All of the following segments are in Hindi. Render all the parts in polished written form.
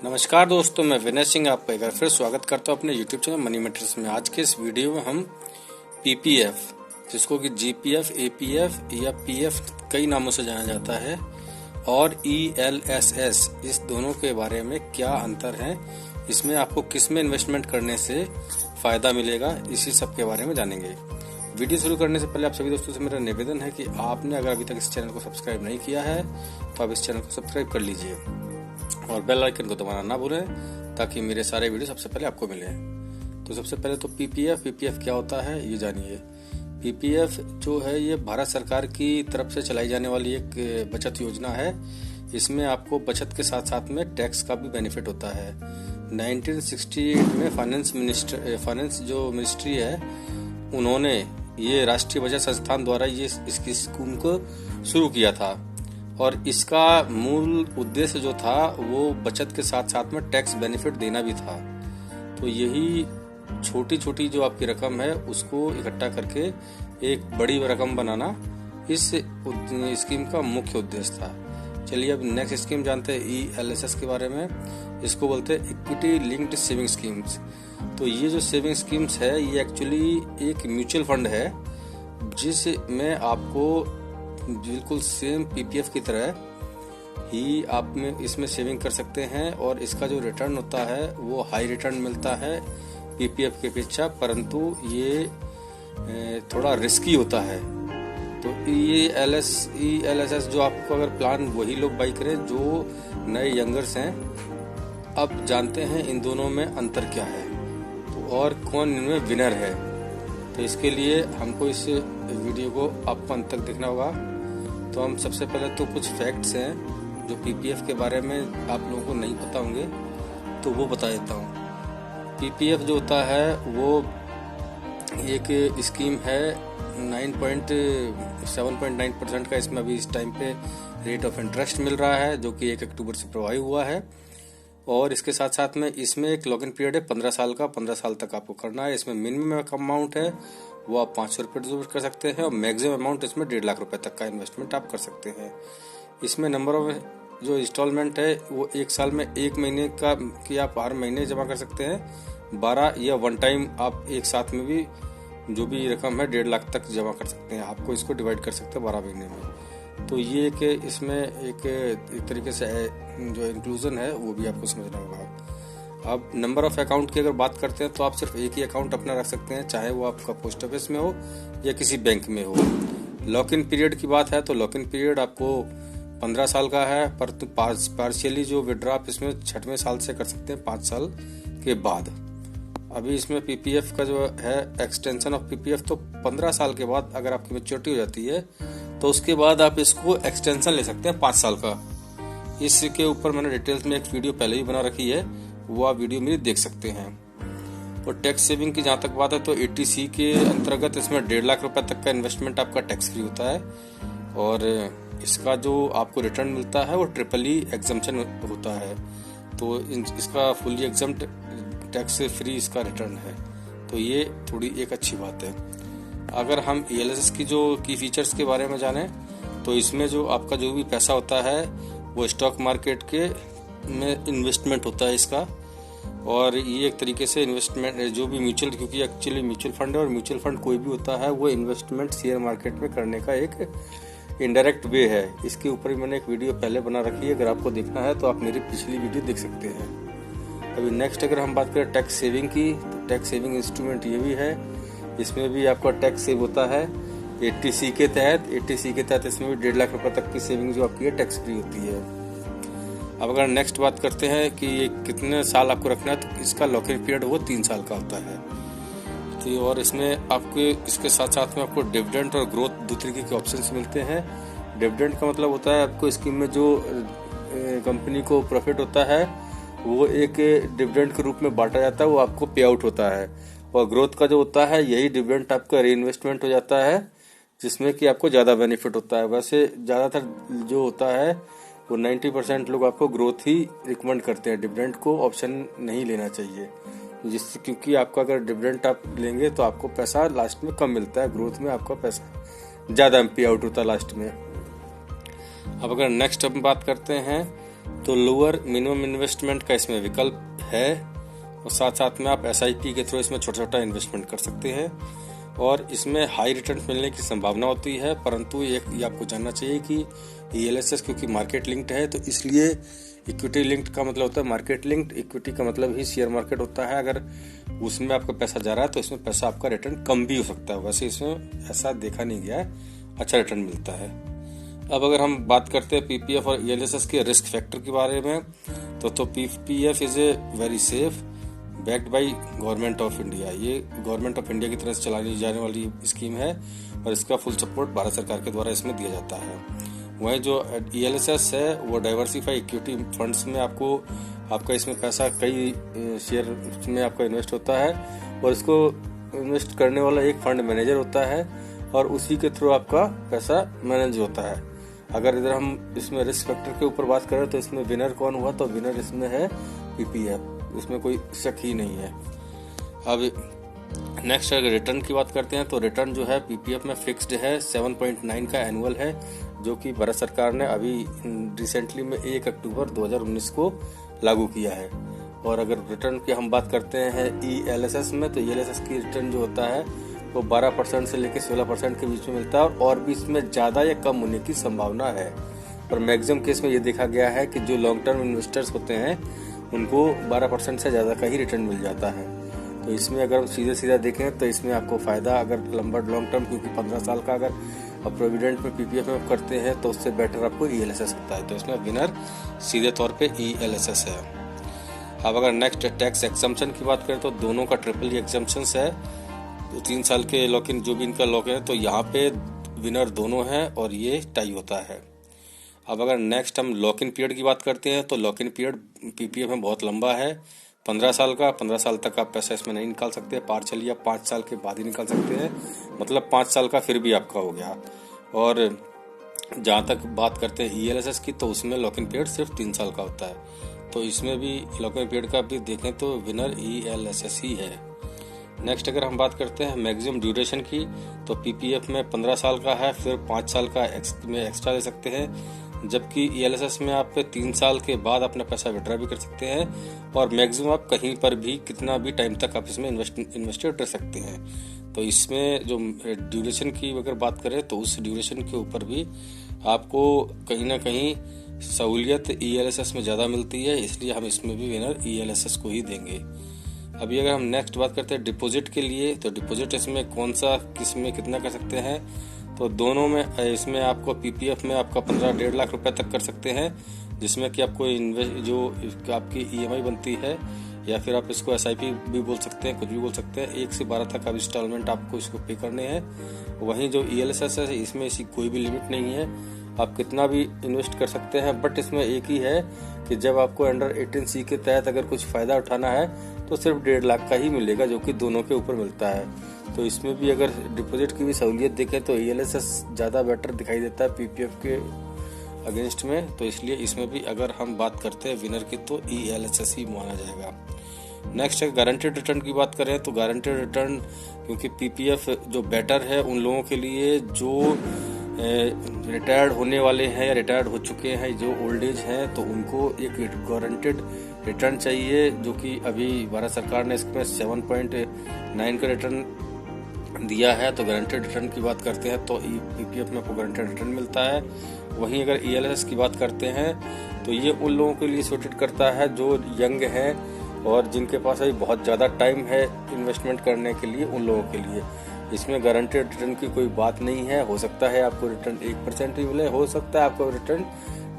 नमस्कार दोस्तों, मैं विनय सिंह आपका एक बार फिर स्वागत करता हूं अपने YouTube चैनल मनी मैटर्स में। आज के इस वीडियो में हम पीपीएफ, जिसको कि जीपीएफ, एपीएफ या पीएफ कई नामों से जाना जाता है, और ईएलएसएस, इस दोनों के बारे में क्या अंतर है, इसमें आपको किस में इन्वेस्टमेंट करने से फायदा मिलेगा, इसी सब के बारे में जानेंगे। वीडियो शुरू करने से पहले आप सभी दोस्तों से मेरा निवेदन है कि आपने अगर अभी तक इस चैनल को सब्सक्राइब नहीं किया है तो आप इस चैनल को सब्सक्राइब कर लीजिए और बेल आइकन को दबाना ना भूलें ताकि मेरे सारे वीडियो सबसे पहले आपको मिले। तो सबसे पहले तो पीपीएफ क्या होता है ये जानिए। पीपीएफ जो है ये भारत सरकार की तरफ से चलाई जाने वाली एक बचत योजना है। इसमें आपको बचत के साथ साथ में टैक्स का भी बेनिफिट होता है। 1968 में फाइनेंस जो मिनिस्ट्री है उन्होंने ये राष्ट्रीय बचत संस्थान द्वारा ये इसकी स्कीम को शुरू किया था, और इसका मूल उद्देश्य जो था वो बचत के साथ साथ में टैक्स बेनिफिट देना भी था। तो यही छोटी छोटी जो आपकी रकम है उसको इकट्ठा करके एक बड़ी रकम बनाना इस स्कीम का मुख्य उद्देश्य था। चलिए अब नेक्स्ट स्कीम जानते हैं, ईएलएसएस के बारे में। इसको बोलते हैं इक्विटी लिंक्ड सेविंग स्कीम्स। तो ये जो सेविंग स्कीम्स है ये एक्चुअली एक म्यूचुअल फंड है जिसमें आपको बिल्कुल सेम पीपीएफ की तरह ही आप में इसमें सेविंग कर सकते हैं, और इसका जो रिटर्न होता है वो हाई रिटर्न मिलता है पीपीएफ के अपेक्षा, परंतु ये थोड़ा रिस्की होता है। तो ये ईएलएसएस जो आपको अगर प्लान वही लोग बाई करें जो नए यंगर्स हैं। अब जानते हैं इन दोनों में अंतर क्या है तो और कौन इनमें विनर है। तो इसके लिए हमको इस वीडियो को आपको अंत तक देखना होगा। तो हम सबसे पहले तो कुछ फैक्ट्स हैं जो पीपीएफ के बारे में आप लोगों को नहीं पता होंगे तो वो बता देता हूँ। पीपीएफ जो होता है वो एक स्कीम है 7.9% का। इसमें अभी इस टाइम पे रेट ऑफ इंटरेस्ट मिल रहा है जो कि 1 अक्टूबर से प्रभावी हुआ है, और इसके साथ साथ में इसमें एक लॉगिन पीरियड है 15 साल का। 15 साल तक आपको करना है। इसमें मिनिमम अमाउंट है वो आप 500 रुपये डिपॉजिट कर सकते हैं, और मैक्सिमम अमाउंट इसमें 1.5 लाख रुपए तक का इन्वेस्टमेंट आप कर सकते हैं। इसमें नंबर ऑफ जो इंस्टॉलमेंट है वो 1 साल में 1 महीने का कि आप हर महीने जमा कर सकते हैं 12, या वन टाइम आप एक साथ में भी जो भी रकम है 1.5 लाख तक जमा कर सकते हैं। आपको इसको डिवाइड कर सकते हैं 12 महीने में। तो ये कि इसमें एक तरीके से जो इंक्लूजन है वो भी आपको समझना होगा। अब नंबर ऑफ अकाउंट की अगर बात करते हैं तो आप सिर्फ एक ही अकाउंट अपना रख सकते हैं, चाहे वो आपका पोस्ट ऑफिस में हो या किसी बैंक में हो। लॉक इन पीरियड की बात है तो लॉक इन पीरियड आपको 15 साल का है, पर पार्शियली जो विड्रॉ आप इसमें 6वें साल से कर सकते हैं 5 साल के बाद। अभी इसमें पीपीएफ का जो है एक्सटेंशन ऑफ पीपीएफ, तो 15 साल के बाद अगर आपकी मैच्योरिटी हो जाती है तो उसके बाद आप इसको एक्सटेंशन ले सकते हैं 5 साल का। इसके ऊपर मैंने डिटेल्स में एक वीडियो पहले ही बना रखी है, वो आप वीडियो मेरी देख सकते हैं। और टैक्स सेविंग की जहाँ तक बात है तो 80C के अंतर्गत इसमें 1.5 लाख रुपए तक का इन्वेस्टमेंट आपका टैक्स फ्री होता है, और इसका जो आपको रिटर्न मिलता है वो ट्रिपली एग्जम्पशन होता है। तो इसका फुली एग्जम्प्ट टैक्स फ्री इसका रिटर्न है। तो ये थोड़ी एक अच्छी बात है। अगर हम ईएलएसएस की जो की फीचर्स के बारे में जाने तो इसमें जो आपका जो भी पैसा होता है वो स्टॉक मार्केट के में इन्वेस्टमेंट होता है इसका, और ये एक तरीके से इन्वेस्टमेंट जो भी म्यूचुअल, क्योंकि एक्चुअली म्यूचुअल फंड है और म्यूचुअल फंड कोई भी होता है वो इन्वेस्टमेंट शेयर मार्केट में करने का एक इनडायरेक्ट वे है। इसके ऊपर भी मैंने एक वीडियो पहले बना रखी है, अगर आपको देखना है तो आप मेरी पिछली वीडियो देख सकते हैं। अभी नेक्स्ट अगर हम बात करें टैक्स सेविंग की, तो टैक्स सेविंग इंस्ट्रूमेंट ये भी है। इसमें भी आपका टैक्स सेव होता है 80C के तहत। 80C के तहत इसमें भी 1.5 लाख रुपए तक की सेविंग जो आपकी है टैक्स फ्री होती है। अब अगर नेक्स्ट बात करते हैं कि ये कितने साल आपको रखना है, तो इसका लॉक इन पीरियड वो 3 साल का होता है। तो और इसमें आपके इसके साथ साथ में आपको डिविडेंड और ग्रोथ 2 तरीके के ऑप्शंस मिलते हैं। डिविडेंड का मतलब होता है आपको स्कीम में जो कंपनी को प्रॉफिट होता है वो एक डिविडेंड के रूप में बांटा जाता है, वो आपको पे आउट होता है। और ग्रोथ का जो होता है यही डिविडेंड आपका री इन्वेस्टमेंट हो जाता है, जिसमें कि आपको ज़्यादा बेनिफिट होता है। वैसे ज़्यादातर जो होता है वो 90% लोग आपको ग्रोथ ही रिकमेंड करते हैं, डिविडेंड को ऑप्शन नहीं लेना चाहिए, जिससे क्योंकि आपका अगर डिविडेंड आप लेंगे तो आपको पैसा लास्ट में कम मिलता है, ग्रोथ में आपका पैसा ज़्यादा पे आउट होता है लास्ट में। अब अगर नेक्स्ट हम बात करते हैं तो लोअर मिनिमम इन्वेस्टमेंट का इसमें विकल्प है और साथ साथ में आप SIP के थ्रू इसमें छोटा छोटा इन्वेस्टमेंट कर सकते हैं और इसमें हाई रिटर्न मिलने की संभावना होती है। परंतु एक ये आपको जानना चाहिए कि ELSS क्योंकि मार्केट लिंक्ड है तो इसलिए इक्विटी लिंक्ड का मतलब होता है मार्केट लिंक्ड, इक्विटी का मतलब ही शेयर मार्केट होता है। अगर उसमें आपका पैसा जा रहा है तो इसमें पैसा आपका रिटर्न कम भी हो सकता है। वैसे इसमें ऐसा देखा नहीं गया है, अच्छा रिटर्न मिलता है। अब अगर हम बात करते हैं PPF और ELSS के रिस्क फैक्टर के बारे में तो PPF is a very safe backed by government of India. ये गवर्नमेंट ऑफ इंडिया की तरफ से चलाई जाने वाली स्कीम है और इसका फुल सपोर्ट भारत सरकार के द्वारा इसमें दिया जाता है। वहीं जो ELSS है वो डाइवर्सिफाई इक्विटी फंड्स में आपका इसमें पैसा कई शेयर में आपका इन्वेस्ट होता है और इसको इन्वेस्ट करने वाला एक फंड मैनेजर होता है और उसी के थ्रू आपका पैसा मैनेज होता है। अगर इधर हम इसमें रिस्क फैक्टर के ऊपर बात करें तो इसमें विनर कौन हुआ, तो विनर इसमें है PPF, इसमें कोई शक ही नहीं है। अब नेक्स्ट अगर रिटर्न की बात करते हैं तो रिटर्न जो है PPF में फिक्स्ड है 7.9 का एनुअल है, जो कि भारत सरकार ने अभी रिसेंटली में 1 अक्टूबर 2019 को लागू किया है। और अगर रिटर्न की हम बात करते हैं ELSS में तो ELSS की रिटर्न जो होता है वो 12% से लेकर 16% के बीच में मिलता है और भी इसमें ज़्यादा या कम होने की संभावना है। और मैक्सिमम केस में ये देखा गया है कि जो लॉन्ग टर्म इन्वेस्टर्स होते हैं उनको 12% से ज़्यादा का ही रिटर्न मिल जाता है। तो इसमें अगर सीधे सीधा देखें तो इसमें आपको फ़ायदा अगर लॉन्ग टर्म क्योंकि 15 साल का अगर आप प्रोविडेंट में PPF में करते हैं तो उससे बेटर आपको ELSS होता है। तो इसमें विनर सीधे तौर पे ELSS है। अब अगर नेक्स्ट टैक्स एग्जम्पशन की बात करें तो दोनों का ट्रिपल एग्जम्पशन है। तो 3 साल के लॉक इन जो भी इनका लॉक है तो यहाँ पे विनर दोनों हैं और ये टाई होता है। अब अगर नेक्स्ट हम लॉक इन पीरियड की बात करते हैं तो लॉक इन पीरियड PPF में बहुत लंबा है, 15 साल का। 15 साल तक आप पैसा इसमें नहीं निकाल सकते, पार्शियल या 5 साल के बाद ही निकाल सकते हैं, मतलब 5 साल का फिर भी आपका हो गया। और जहाँ तक बात करते हैं ELSS की तो उसमें लॉक इन पीरियड सिर्फ 3 साल का होता है। तो इसमें भी लॉक इन पीरियड का भी देखें तो विनर ELSS ही है। नेक्स्ट अगर हम बात करते हैं मैक्सिमम ड्यूरेशन की तो PPF में 15 साल का है, फिर 5 साल का में एक्स्ट्रा ले सकते हैं, जबकि ELSS में आप 3 साल के बाद अपना पैसा विड्रॉ भी कर सकते हैं और मैक्सिमम आप कहीं पर भी कितना भी टाइम तक आप इसमें इन्वेस्टेड कर सकते हैं। तो इसमें जो ड्यूरेशन की अगर बात करें तो उस ड्यूरेशन के ऊपर भी आपको कहीं ना कहीं सहूलियत ELSS में ज़्यादा मिलती है, इसलिए हम इसमें भी विनर ELSS को ही देंगे। अभी अगर हम नेक्स्ट बात करते हैं डिपॉजिट के लिए तो डिपॉजिट इसमें कौन सा किस में कितना कर सकते हैं, तो दोनों में इसमें आपको PPF में आपका 15-1.5 लाख रुपए तक कर सकते हैं, जिसमें कि आपको जो आपकी EMI बनती है या फिर आप इसको SIP भी बोल सकते हैं, कुछ भी बोल सकते हैं, 1 से 12 तक आप इंस्टॉलमेंट आपको इसको पे करने हैं। वहीं जो ELSS है इसमें इसकी कोई भी लिमिट नहीं है, आप कितना भी इन्वेस्ट कर सकते हैं। बट इसमें एक ही है कि जब आपको अंडर 18C के तहत अगर कुछ फ़ायदा उठाना है तो सिर्फ 1.5 लाख का ही मिलेगा, जो कि दोनों के ऊपर मिलता है। तो इसमें भी अगर डिपॉजिट की भी सहूलियत देखें तो ELSS ज़्यादा बेटर दिखाई देता है PPF के अगेंस्ट में, तो इसलिए इसमें भी अगर हम बात करते हैं विनर की तो ELSS ही माना जाएगा। नेक्स्ट है गारंटेड रिटर्न की बात करें तो गारंटेड रिटर्न क्योंकि PPF जो बेटर है उन लोगों के लिए जो रिटायर्ड होने वाले हैं या रिटायर्ड हो चुके हैं, जो ओल्ड एज हैं, तो उनको एक गारंटेड रिटर्न चाहिए, जो कि अभी भारत सरकार ने इसमें 7.9 का रिटर्न दिया है। तो गारंटेड रिटर्न की बात करते हैं तो PPF में आपको गारंटेड रिटर्न मिलता है। वहीं अगर ELSS की बात करते हैं तो ये उन लोगों के लिए सूटेड करता है जो यंग हैं और जिनके पास अभी बहुत ज़्यादा टाइम है इन्वेस्टमेंट करने के लिए, उन लोगों के लिए। इसमें गारंटेड रिटर्न की कोई बात नहीं है, हो सकता है आपको रिटर्न 1% भी मिले, हो सकता है आपको रिटर्न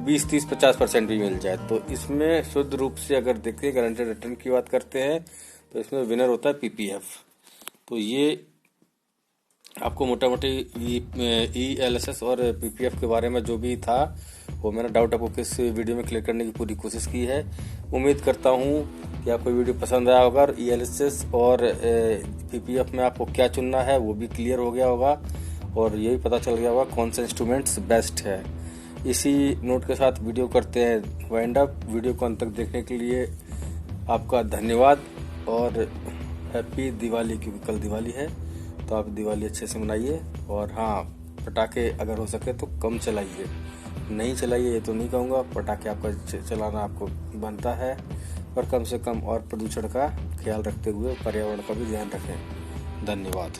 20, 30, 50% भी मिल जाए। तो इसमें शुद्ध रूप से अगर देखें गारंटेड रिटर्न की बात करते हैं तो इसमें विनर होता है PPF। तो ये आपको मोटा मोटी ELSS और PPF के बारे में जो भी था वो मैंने डाउट आपको किस वीडियो में क्लियर करने की पूरी कोशिश की है। उम्मीद करता हूँ कि आपको वीडियो पसंद आया होगा और ELSS और PPF में आपको क्या चुनना है वो भी क्लियर हो गया होगा और यही पता चल गया होगा कौन सा इंस्ट्रूमेंट्स बेस्ट है। इसी नोट के साथ वीडियो करते हैं वाइंड अप। वीडियो को अंत तक देखने के लिए आपका धन्यवाद और हैप्पी दिवाली, क्योंकि कल दिवाली है तो आप दिवाली अच्छे से मनाइए और हाँ, पटाखे अगर हो सके तो कम चलाइए, नहीं चलाइए ये तो नहीं कहूँगा, पटाखे आपका चलाना आपको बनता है, और कम से कम और प्रदूषण का ख्याल रखते हुए पर्यावरण का भी ध्यान रखें। धन्यवाद।